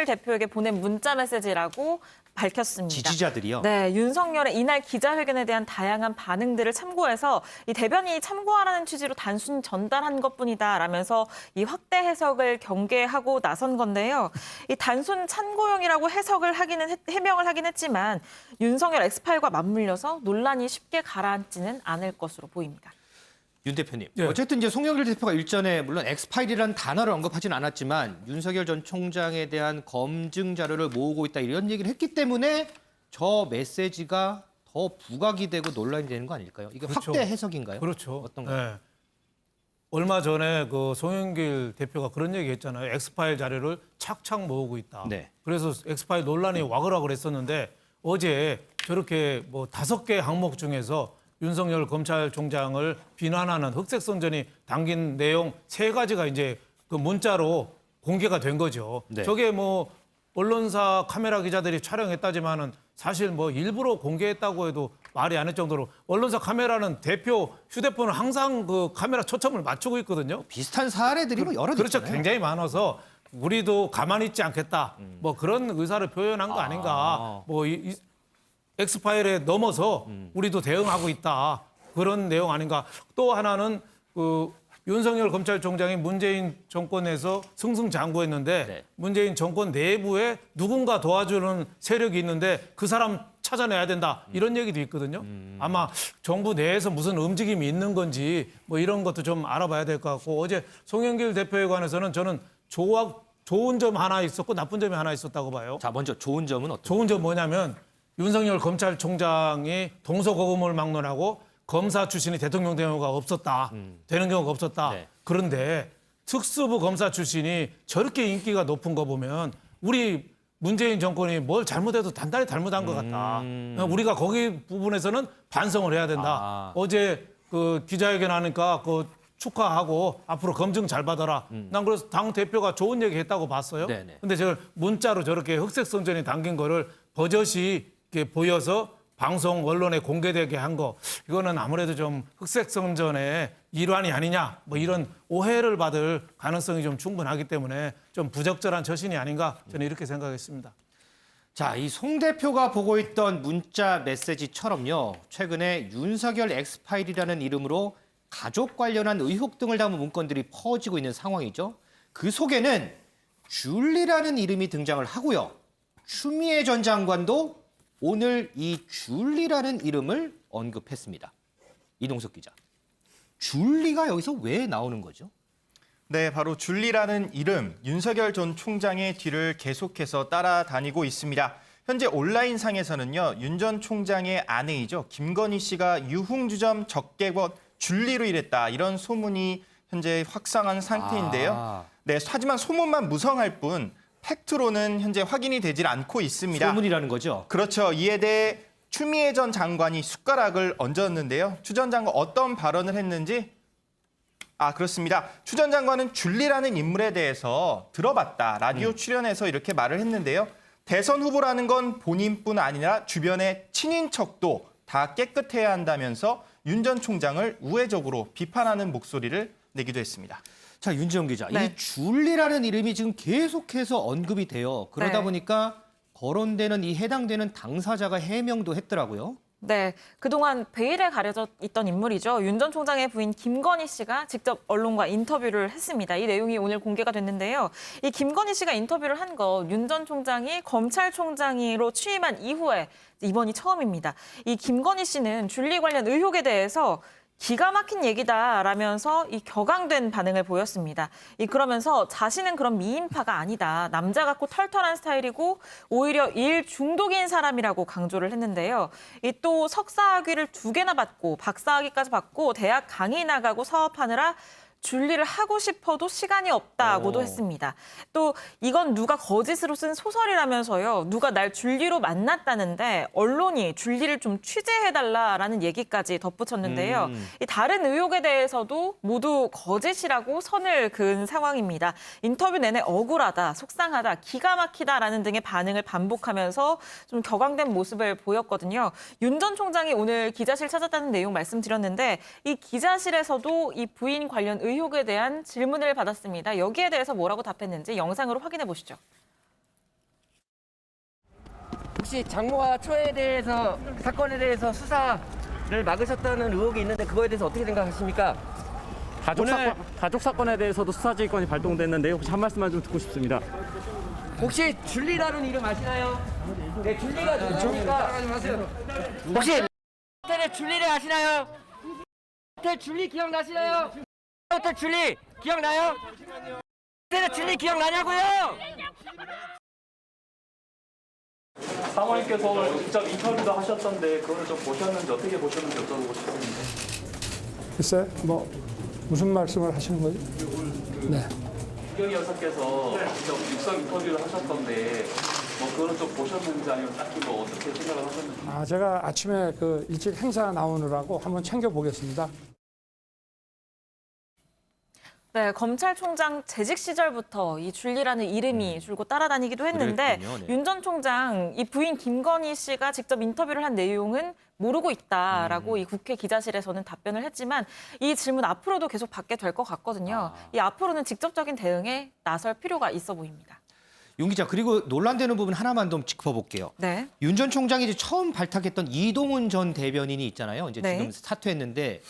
대표에게 보낸 문자 메시지라고 밝혔습니다. 지지자들이요? 네, 윤석열의 이날 기자회견에 대한 다양한 반응들을 참고해서 이 대변인이 참고하라는 취지로 단순 전달한 것뿐이다라면서 이 확대 해석을 경계하고 나선 건데요. 이 단순 참고용이라고 해명을 하긴 했지만 윤석열 엑스파일과 맞물려서 논란이 쉽게 가라앉지는 않을 것으로 보입니다. 윤 대표님, 예. 어쨌든 이제 송영길 대표가 일전에 물론 엑스파일이라는 단어를 언급하지는 않았지만 윤석열 전 총장에 대한 검증 자료를 모으고 있다 이런 얘기를 했기 때문에 저 메시지가 더 부각이 되고 논란이 되는 거 아닐까요? 이게 그렇죠. 확대 해석인가요? 그렇죠. 어떤가요? 네. 얼마 전에 그 송영길 대표가 그런 얘기 했잖아요. 엑스파일 자료를 착착 모으고 있다. 네. 그래서 엑스파일 논란이 와글와글 했었는데 어제 저렇게 뭐 5개 항목 중에서 윤석열 검찰총장을 비난하는 흑색선전이 담긴 내용 3가지가 이제 그 문자로 공개가 된 거죠. 네. 저게 뭐 언론사 카메라 기자들이 촬영했다지만은 사실 뭐 일부러 공개했다고 해도 말이 안 할 정도로 언론사 카메라는 대표 휴대폰을 항상 그 카메라 초점을 맞추고 있거든요. 비슷한 사례들이 뭐 여러 그렇죠. 있잖아요. 굉장히 많아서 우리도 가만히 있지 않겠다. 뭐 그런 의사를 표현한 거 아닌가. 뭐 이 엑스파일에 넘어서 우리도 대응하고 있다. 그런 내용 아닌가. 또 하나는 그 윤석열 검찰총장이 문재인 정권에서 승승장구했는데 네. 문재인 정권 내부에 누군가 도와주는 세력이 있는데 그 사람 찾아내야 된다. 이런 얘기도 있거든요. 아마 정부 내에서 무슨 움직임이 있는 건지 뭐 이런 것도 좀 알아봐야 될 것 같고 어제 송영길 대표에 관해서는 저는 좋은 점 하나 있었고 나쁜 점이 하나 있었다고 봐요. 자, 먼저 좋은 점은 어떤? 좋은 점 뭐냐면 윤석열 검찰총장이 동서고금을 막론하고 검사 출신이 대통령 되는 경우가 없었다. 되는 경우가 없었다. 네. 그런데 특수부 검사 출신이 저렇게 인기가 높은 거 보면 우리 문재인 정권이 뭘 잘못해도 단단히 잘못한 것 같다. 우리가 거기 부분에서는 반성을 해야 된다. 어제 그 기자회견 하니까 그 축하하고 앞으로 검증 잘 받아라. 난 그래서 당 대표가 좋은 얘기 했다고 봤어요. 네네. 근데 제가 문자로 저렇게 흑색 선전이 담긴 거를 버젓이 이렇게 보여서 방송 언론에 공개되게 한 거 이거는 아무래도 좀 흑색 선전의 일환이 아니냐 뭐 이런 오해를 받을 가능성이 좀 충분하기 때문에 좀 부적절한 처신이 아닌가 저는 이렇게 생각했습니다. 자, 이 송 대표가 보고 있던 문자 메시지처럼요. 최근에 윤석열 엑스파일이라는 이름으로 가족 관련한 의혹 등을 담은 문건들이 퍼지고 있는 상황이죠. 그 속에는 줄리라는 이름이 등장을 하고요. 추미애 전 장관도 오늘 이 줄리라는 이름을 언급했습니다. 이동석 기자. 줄리가 여기서 왜 나오는 거죠? 네, 바로 줄리라는 이름, 윤석열 전 총장의 뒤를 계속해서 따라다니고 있습니다. 현재 온라인상에서는요, 윤 전 총장의 아내이죠. 김건희 씨가 유흥주점 적개권 줄리로 일했다. 이런 소문이 현재 확산한 상태인데요. 네, 하지만 소문만 무성할 뿐 팩트로는 현재 확인이 되질 않고 있습니다. 소문이라는 거죠? 그렇죠. 이에 대해 추미애 전 장관이 숟가락을 얹었는데요. 추 전 장관 어떤 발언을 했는지 그렇습니다. 추 전 장관은 줄리라는 인물에 대해서 들어봤다. 라디오 출연에서 이렇게 말을 했는데요. 대선 후보라는 건 본인뿐 아니라 주변의 친인척도 다 깨끗해야 한다면서 윤 전 총장을 우회적으로 비판하는 목소리를 내기도 했습니다. 자, 윤지영 기자. 네. 이 줄리라는 이름이 지금 계속해서 언급이 돼요. 그러다 네. 보니까 거론되는 이 해당되는 당사자가 해명도 했더라고요. 네, 그동안 베일에 가려져 있던 인물이죠. 윤 전 총장의 부인 김건희 씨가 직접 언론과 인터뷰를 했습니다. 이 내용이 오늘 공개가 됐는데요. 이 김건희 씨가 인터뷰를 한 거 윤 전 총장이 검찰총장으로 취임한 이후에 이번이 처음입니다. 이 김건희 씨는 줄리 관련 의혹에 대해서 기가 막힌 얘기다라면서 이 격앙된 반응을 보였습니다. 그러면서 자신은 그런 미인파가 아니다. 남자 같고 털털한 스타일이고 오히려 일 중독인 사람이라고 강조를 했는데요. 또 석사학위를 2개나 받고 박사학위까지 받고 대학 강의 나가고 사업하느라 준리를 하고 싶어도 시간이 없다고도 했습니다. 또 이건 누가 거짓으로 쓴 소설이라면서요. 누가 날 준리로 만났다는데 언론이 준리를 좀 취재해달라라는 얘기까지 덧붙였는데요. 이 다른 의혹에 대해서도 모두 거짓이라고 선을 그은 상황입니다. 인터뷰 내내 억울하다, 속상하다, 기가 막히다라는 등의 반응을 반복하면서 좀 격앙된 모습을 보였거든요. 윤 전 총장이 오늘 기자실 찾았다는 내용 말씀드렸는데 이 기자실에서도 이 부인 관련 의혹에 대한 질문을 받았습니다. 여기에 대해서 뭐라고 답했는지 영상으로 확인해 보시죠. 혹시 장모와 초에 대해서 사건에 대해서 수사를 막으셨다는 의혹이 있는데 그거에 대해서 어떻게 생각하십니까? 가족 사건에 대해서도 수사지휘권이 발동됐는데 혹시 한 말씀만 좀 듣고 싶습니다. 혹시 줄리라는 이름 아시나요? 네, 줄리가 누굽니까? 혹시 호텔의 줄리를 아시나요? 호텔 줄리 기억나시나요? 호텔 줄리 기억나요? 호텔의 줄리 기억나냐고요? 사모님께서 직접 인터뷰도 하셨던데 그거를 좀 보셨는지 어떻게 보셨는지 여쭤보고 싶습니다. 글쎄, 뭐 무슨 말씀을 하시는 거죠? 네. 유경희 여사께서 직접 육성 인터뷰를 하셨던데 뭐 그거를 좀 보셨는지 아니면 딱히 뭐 어떻게 생각을 하셨는지. 제가 아침에 그 일찍 행사 나오느라고 한번 챙겨 보겠습니다. 네, 검찰총장 재직 시절부터 이 줄리라는 이름이 줄곧 따라다니기도 했는데 네. 윤 전 총장 이 부인 김건희 씨가 직접 인터뷰를 한 내용은 모르고 있다라고 이 국회 기자실에서는 답변을 했지만 이 질문 앞으로도 계속 받게 될 것 같거든요. 이 앞으로는 직접적인 대응에 나설 필요가 있어 보입니다. 윤 기자, 그리고 논란되는 부분 하나만 좀 짚어볼게요. 네. 윤 전 총장이 이제 처음 발탁했던 이동훈 전 대변인이 있잖아요. 이제 네. 지금 사퇴했는데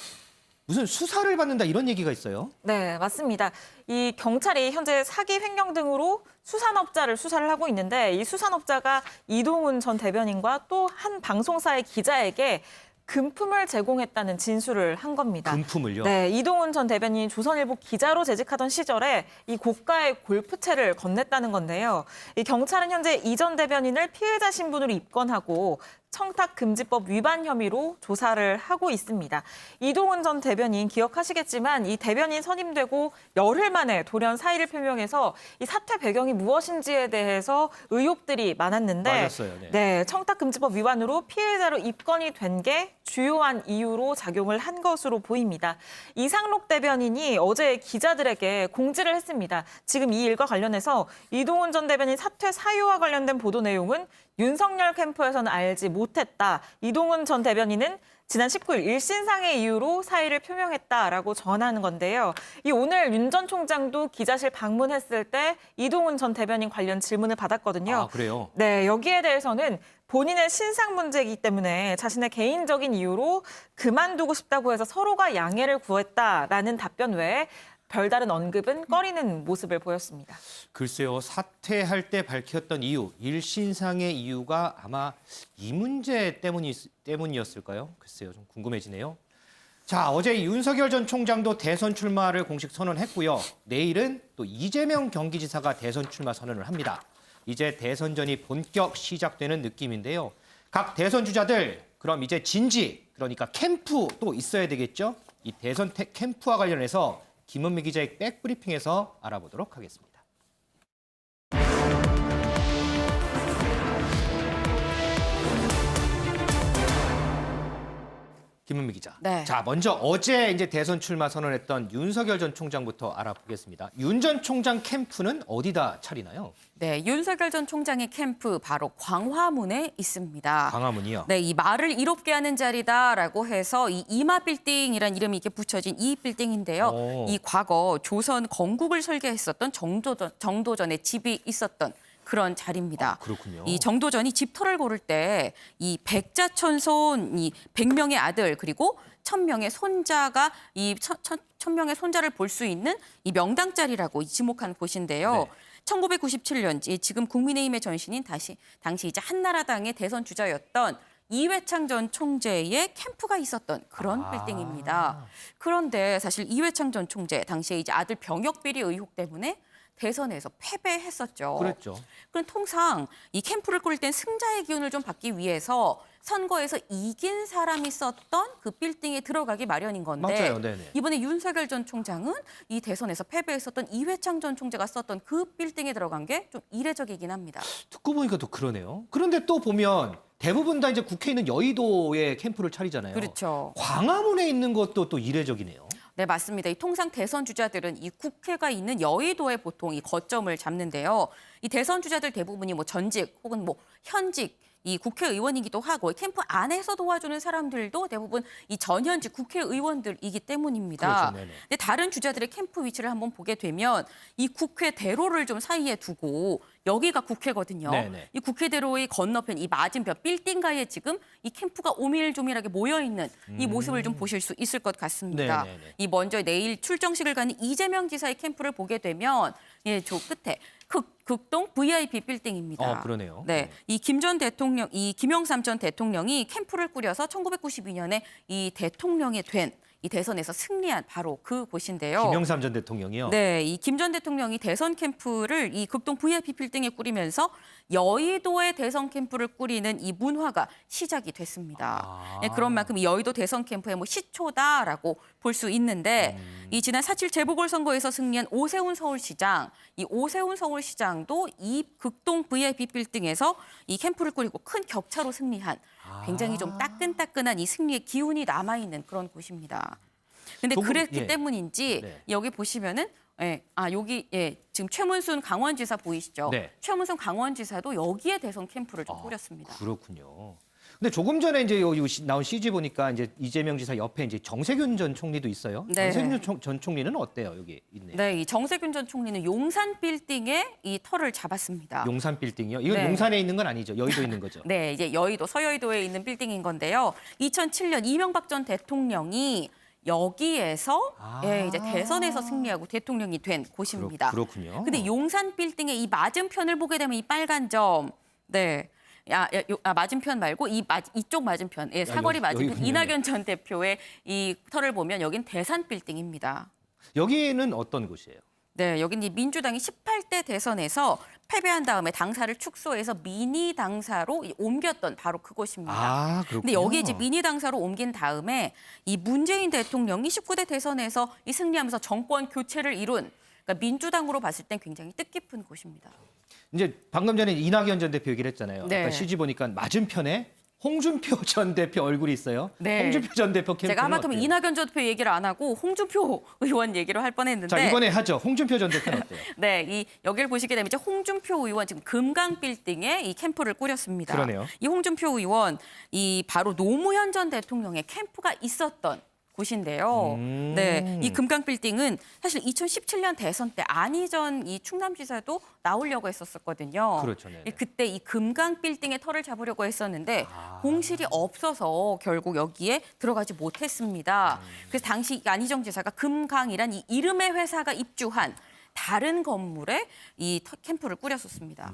무슨 수사를 받는다 이런 얘기가 있어요? 네, 맞습니다. 이 경찰이 현재 사기 횡령 등으로 수산업자를 수사를 하고 있는데 이 수산업자가 이동훈 전 대변인과 또 한 방송사의 기자에게 금품을 제공했다는 진술을 한 겁니다. 금품을요? 네, 이동훈 전 대변인이 조선일보 기자로 재직하던 시절에 이 고가의 골프채를 건넸다는 건데요. 이 경찰은 현재 이 전 대변인을 피해자 신분으로 입건하고 청탁금지법 위반 혐의로 조사를 하고 있습니다. 이동훈 전 대변인 기억하시겠지만 이 대변인 선임되고 열흘 만에 돌연 사의를 표명해서 이 사퇴 배경이 무엇인지에 대해서 의혹들이 많았는데 맞았어요. 네, 청탁금지법 위반으로 피해자로 입건이 된 게 주요한 이유로 작용을 한 것으로 보입니다. 이상록 대변인이 어제 기자들에게 공지를 했습니다. 지금 이 일과 관련해서 이동훈 전 대변인 사퇴 사유와 관련된 보도 내용은 윤석열 캠프에서는 알지 못했다. 이동훈 전 대변인은 지난 19일 일신상의 이유로 사의를 표명했다라고 전하는 건데요. 이 오늘 윤 전 총장도 기자실 방문했을 때 이동훈 전 대변인 관련 질문을 받았거든요. 아, 그래요? 네, 여기에 대해서는 본인의 신상 문제이기 때문에 자신의 개인적인 이유로 그만두고 싶다고 해서 서로가 양해를 구했다라는 답변 외에 별다른 언급은 꺼리는 모습을 보였습니다. 글쎄요, 사퇴할 때 밝혔던 이유, 일신상의 이유가 아마 이 문제 때문이었을까요? 글쎄요, 좀 궁금해지네요. 자, 어제 윤석열 전 총장도 대선 출마를 공식 선언했고요. 내일은 또 이재명 경기지사가 대선 출마 선언을 합니다. 이제 대선전이 본격 시작되는 느낌인데요. 각 대선 주자들, 그럼 이제 진지, 그러니까 캠프 또 있어야 되겠죠? 이 대선 캠프와 관련해서 김은미 기자의 백브리핑에서 알아보도록 하겠습니다. 김은미 기자. 네. 자, 먼저 어제 이제 대선 출마 선언했던 윤석열 전 총장부터 알아보겠습니다. 윤 전 총장 캠프는 어디다 차리나요? 네, 윤석열 전 총장의 캠프 바로 광화문에 있습니다. 광화문이요? 네, 이 말을 이롭게 하는 자리다라고 해서 이 이마 빌딩이라는 이름이 이렇게 붙여진 이 빌딩인데요. 오. 이 과거 조선 건국을 설계했었던 정도전의 집이 있었던 그런 자리입니다. 그렇군요. 이 정도전이 집터를 고를 때 이 백자천손 이 100명의 아들 그리고 1000명의 손자가 이 1000명의 손자를 볼 수 있는 이 명당자리라고 지목한 곳인데요. 네. 1997년 지금 국민의힘의 전신인 당시 이제 한나라당의 대선 주자였던 이회창 전 총재의 캠프가 있었던 그런 빌딩입니다. 그런데 사실 이회창 전 총재 당시에 이제 아들 병역 비리 의혹 때문에 대선에서 패배했었죠. 그랬죠. 그럼 통상 이 캠프를 꾸릴 땐 승자의 기운을 좀 받기 위해서 선거에서 이긴 사람이 썼던 그 빌딩에 들어가기 마련인 건데 맞아요. 네네. 이번에 윤석열 전 총장은 이 대선에서 패배했었던 이회창 전 총재가 썼던 그 빌딩에 들어간 게 좀 이례적이긴 합니다. 듣고 보니까 또 그러네요. 그런데 또 보면 대부분 다 이제 국회에 있는 여의도에 캠프를 차리잖아요. 그렇죠. 광화문에 있는 것도 또 이례적이네요. 네, 맞습니다. 이 통상 대선 주자들은 이 국회가 있는 여의도에 보통 이 거점을 잡는데요. 이 대선 주자들 대부분이 뭐 전직 혹은 뭐 현직 이 국회의원이기도 하고 캠프 안에서 도와주는 사람들도 대부분 이 전현직 국회의원들이기 때문입니다. 그렇죠, 네네. 근데 다른 주자들의 캠프 위치를 한번 보게 되면 이 국회대로를 좀 사이에 두고 여기가 국회거든요. 네네. 이 국회대로의 건너편, 이 맞은편 빌딩가에 지금 이 캠프가 오밀조밀하게 모여 있는 이 모습을 좀 보실 수 있을 것 같습니다. 네네네. 이 먼저 내일 출정식을 가는 이재명 지사의 캠프를 보게 되면 저 끝에 극동 VIP 빌딩입니다. 그러네요. 네, 이 김영삼 전 대통령이 캠프를 꾸려서 1992년에 이 대통령이 된 이 대선에서 승리한 바로 그 곳인데요. 김영삼 전 대통령이요. 네, 이 김 전 대통령이 대선 캠프를 이 극동 VIP 빌딩에 꾸리면서 여의도의 대선 캠프를 꾸리는 이 문화가 시작이 됐습니다. 네, 그런 만큼 이 여의도 대선 캠프의 뭐 시초다라고 볼 수 있는데 이 지난 4.7 재보궐선거에서 승리한 오세훈 서울시장, 이 오세훈 서울시장도 이 극동 VIP 빌딩에서 이 캠프를 꾸리고 큰 격차로 승리한 굉장히 좀 따끈따끈한 이 승리의 기운이 남아있는 그런 곳입니다. 근데 그랬기 때문인지 여기 보시면은 여기 지금 최문순 강원지사 보이시죠? 네. 최문순 강원지사도 여기에 대선 캠프를 좀 꾸렸습니다. 그렇군요. 근데 조금 전에 이제 여기 나온 CG 보니까 이제 이재명 지사 옆에 이제 정세균 전 총리도 있어요. 네. 정세균 전 총리는 어때요? 여기 있네요. 네, 이 정세균 전 총리는 용산 빌딩에 이 터를 잡았습니다. 용산 빌딩이요? 이건 네. 용산에 있는 건 아니죠? 여의도에 있는 거죠? 네, 이제 여의도 서여의도에 있는 빌딩인 건데요. 2007년 이명박 전 대통령이 여기에서 이제 대선에서 승리하고 대통령이 된 곳입니다. 그렇군요. 근데 용산 빌딩의 이 맞은편을 보게 되면 이 빨간 점, 맞은편 말고 이쪽 맞은편, 사거리 맞은편 여기 이낙연 전 대표의 이 터를 보면 여긴 대산 빌딩입니다. 여기는 어떤 곳이에요? 네, 여기는 민주당이 18대 대선에서 패배한 다음에 당사를 축소해서 미니 당사로 옮겼던 바로 그곳입니다. 그렇군요. 근데 여기 이제 미니 당사로 옮긴 다음에 이 문재인 대통령이 19대 대선에서 이 승리하면서 정권 교체를 이룬 그러니까 민주당으로 봤을 땐 굉장히 뜻깊은 곳입니다. 이제 방금 전에 이낙연 전 대표 얘기를 했잖아요. 네. 아까 CG 보니까 맞은편에 홍준표 전 대표 얼굴이 있어요. 네. 홍준표 전 대표 캠프는 제가 하마터면 어때요? 이낙연 전 대표 얘기를 안 하고 홍준표 의원 얘기를 할 뻔했는데 자, 이번에 하죠. 홍준표 전 대표는 어때요? 네, 이 여기를 보시게 되면 이제 홍준표 의원 지금 금강 빌딩에 이 캠프를 꾸렸습니다. 그러네요. 이 홍준표 의원 이 바로 노무현 전 대통령의 캠프가 있었던 곳인데요. 네, 이 금강 빌딩은 사실 2017년 대선 때 안희정 이 충남지사도 나오려고 했었거든요. 그렇죠. 네네. 그때 이 금강 빌딩에 터를 잡으려고 했었는데 공실이 없어서 결국 여기에 들어가지 못했습니다. 그래서 당시 안희정 지사가 금강이란 이 이름의 회사가 입주한 다른 건물에 이 캠프를 꾸렸었습니다.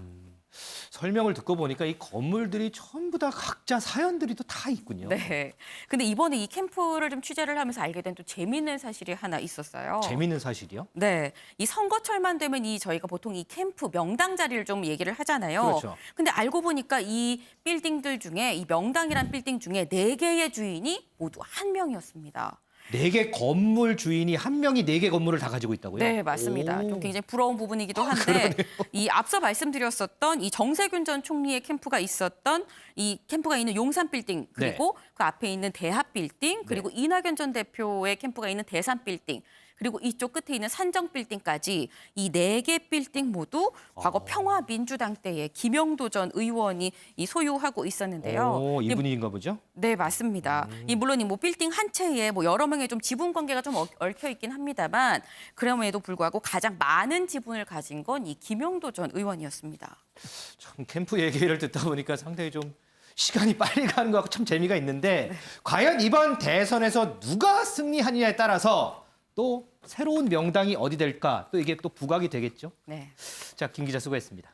설명을 듣고 보니까 이 건물들이 전부 다 각자 사연들이 또 다 있군요. 네. 근데 이번에 이 캠프를 좀 취재를 하면서 알게 된 또 재미있는 사실이 하나 있었어요. 재미있는 사실이요? 네. 이 선거철만 되면 저희가 보통 이 캠프 명당 자리를 좀 얘기를 하잖아요. 그렇죠. 근데 알고 보니까 이 빌딩들 중에 이 명당이란 빌딩 중에 4개의 주인이 모두 한 명이었습니다. 4개 건물 주인이 한 명이 4개 건물을 다 가지고 있다고요? 네, 맞습니다. 좀 굉장히 부러운 부분이기도 한데 이 앞서 말씀드렸었던 이 정세균 전 총리의 캠프가 있었던 이 캠프가 있는 용산 빌딩 그리고 그 앞에 있는 대합 빌딩 그리고 이낙연 전 대표의 캠프가 있는 대산 빌딩 그리고 이쪽 끝에 있는 산정 빌딩까지 이 4개 빌딩 모두 과거 평화민주당 때에 김영도 전 의원이 이 소유하고 있었는데요. 이분인가 보죠? 네, 맞습니다. 물론 이 빌딩 한 채에 여러 명의 좀 지분 관계가 좀 얽혀 있긴 합니다만 그럼에도 불구하고 가장 많은 지분을 가진 건 이 김영도 전 의원이었습니다. 참 캠프 얘기를 듣다 보니까 상당히 좀 시간이 빨리 가는 것 같고 참 재미가 있는데 과연 이번 대선에서 누가 승리하느냐에 따라서 또 새로운 명당이 어디 될까 또 이게 또 부각이 되겠죠. 네. 자, 김 기자 수고했습니다.